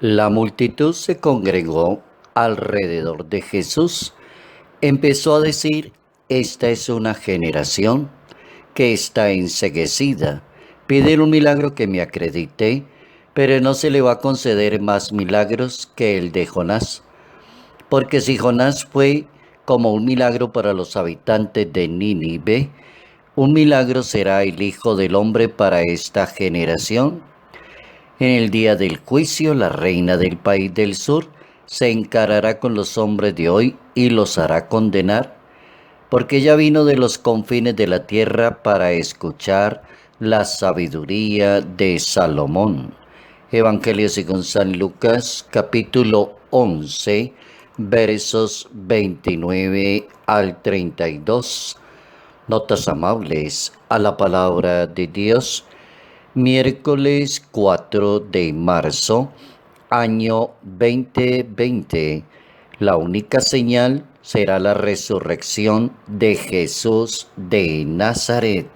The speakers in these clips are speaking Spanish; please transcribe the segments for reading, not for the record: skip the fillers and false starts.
La multitud se congregó alrededor de Jesús. Empezó a decir: esta es una generación que está enceguecida. Piden un milagro que me acredite, pero no se le va a conceder más milagros que el de Jonás. Porque si Jonás fue como un milagro para los habitantes de Nínive, un milagro será el Hijo del Hombre para esta generación. En el día del juicio, la reina del país del sur se encarará con los hombres de hoy y los hará condenar, porque ella vino de los confines de la tierra para escuchar la sabiduría de Salomón. Evangelio según San Lucas, capítulo 11, versos 29 al 32. Notas amables a la palabra de Dios. Miércoles 4 de marzo, año 2020. La única señal será la resurrección de Jesús de Nazaret.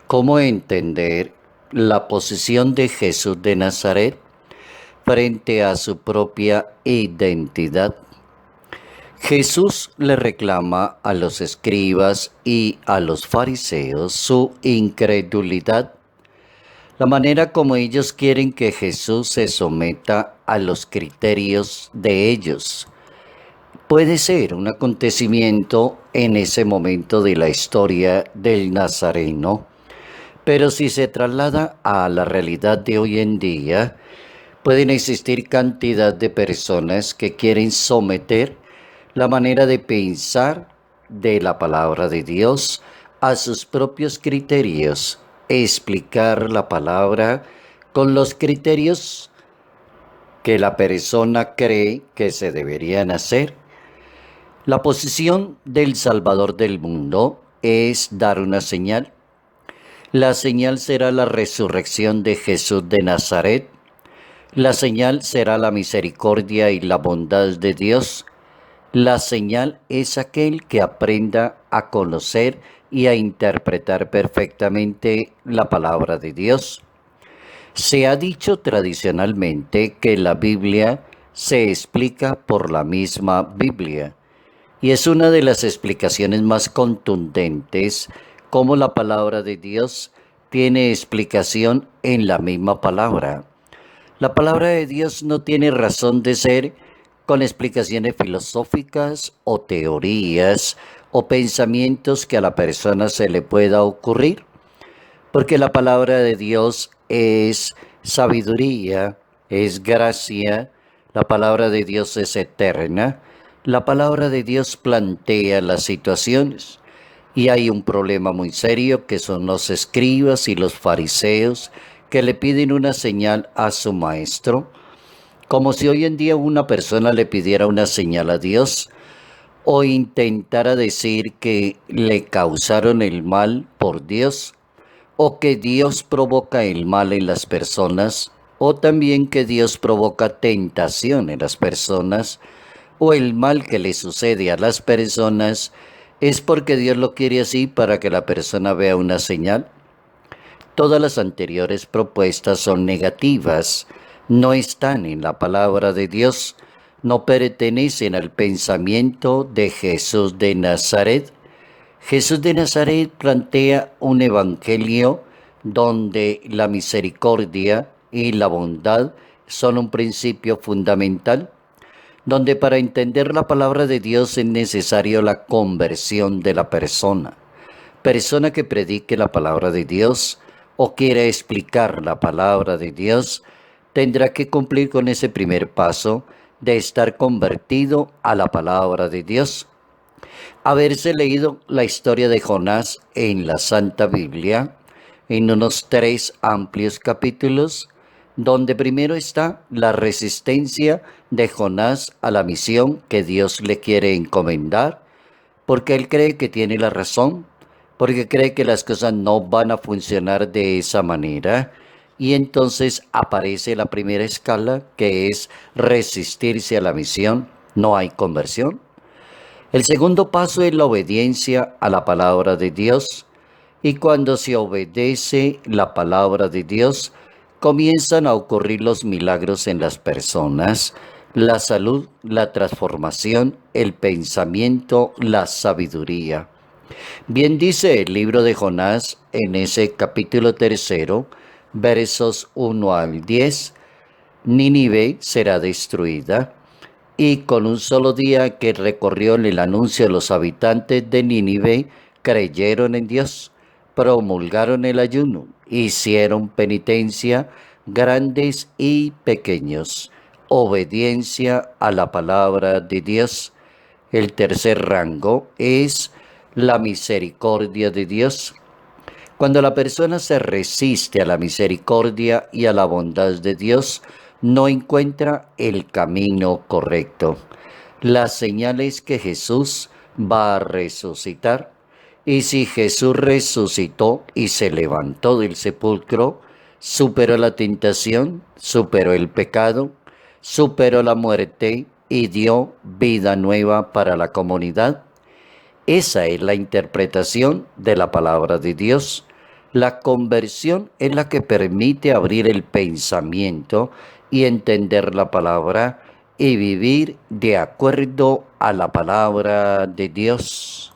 ¿Cómo entender la posición de Jesús de Nazaret frente a su propia identidad? Jesús le reclama a los escribas y a los fariseos su incredulidad, la manera como ellos quieren que Jesús se someta a los criterios de ellos. Puede ser un acontecimiento en ese momento de la historia del Nazareno, pero si se traslada a la realidad de hoy en día, pueden existir cantidad de personas que quieren someter la manera de pensar de la palabra de Dios a sus propios criterios, explicar la palabra con los criterios que la persona cree que se deberían hacer. La posición del Salvador del mundo es dar una señal. La señal será la resurrección de Jesús de Nazaret. La señal será la misericordia y la bondad de Dios. La señal es aquel que aprenda a conocer y a interpretar perfectamente la palabra de Dios. Se ha dicho tradicionalmente que la Biblia se explica por la misma Biblia, y es una de las explicaciones más contundentes cómo la palabra de Dios tiene explicación en la misma palabra. La palabra de Dios no tiene razón de ser con explicaciones filosóficas o teorías o pensamientos que a la persona se le pueda ocurrir, porque la palabra de Dios es sabiduría, es gracia, la palabra de Dios es eterna, la palabra de Dios plantea las situaciones. Y hay un problema muy serio que son los escribas y los fariseos que le piden una señal a su maestro, como si hoy en día una persona le pidiera una señal a Dios o intentara decir que le causaron el mal por Dios, o que Dios provoca el mal en las personas, o también que Dios provoca tentación en las personas, o el mal que le sucede a las personas es porque Dios lo quiere así para que la persona vea una señal. Todas las anteriores propuestas son negativas, no están en la palabra de Dios, no pertenecen al pensamiento de Jesús de Nazaret. Jesús de Nazaret plantea un evangelio donde la misericordia y la bondad son un principio fundamental, donde para entender la palabra de Dios es necesario la conversión de la persona. Persona que predique la palabra de Dios o quiera explicar la palabra de Dios, tendrá que cumplir con ese primer paso de estar convertido a la palabra de Dios. Haberse leído la historia de Jonás en la Santa Biblia, en unos 3 amplios capítulos, donde primero está la resistencia de Jonás a la misión que Dios le quiere encomendar, porque él cree que tiene la razón, porque cree que las cosas no van a funcionar de esa manera. Y entonces aparece la primera escala, que es resistirse a la misión. No hay conversión. El segundo paso es la obediencia a la palabra de Dios. Y cuando se obedece la palabra de Dios, comienzan a ocurrir los milagros en las personas, la salud, la transformación, el pensamiento, la sabiduría. Bien dice el libro de Jonás en ese capítulo 3, versos 1 al 10, Nínive será destruida, y con un solo día que recorrió el anuncio, los habitantes de Nínive creyeron en Dios, promulgaron el ayuno, hicieron penitencia, grandes y pequeños, obediencia a la palabra de Dios. El tercer rango es la misericordia de Dios. Cuando la persona se resiste a la misericordia y a la bondad de Dios, no encuentra el camino correcto. La señal es que Jesús va a resucitar. Y si Jesús resucitó y se levantó del sepulcro, superó la tentación, superó el pecado, superó la muerte y dio vida nueva para la comunidad. Esa es la interpretación de la palabra de Dios. La conversión es la que permite abrir el pensamiento y entender la palabra y vivir de acuerdo a la palabra de Dios.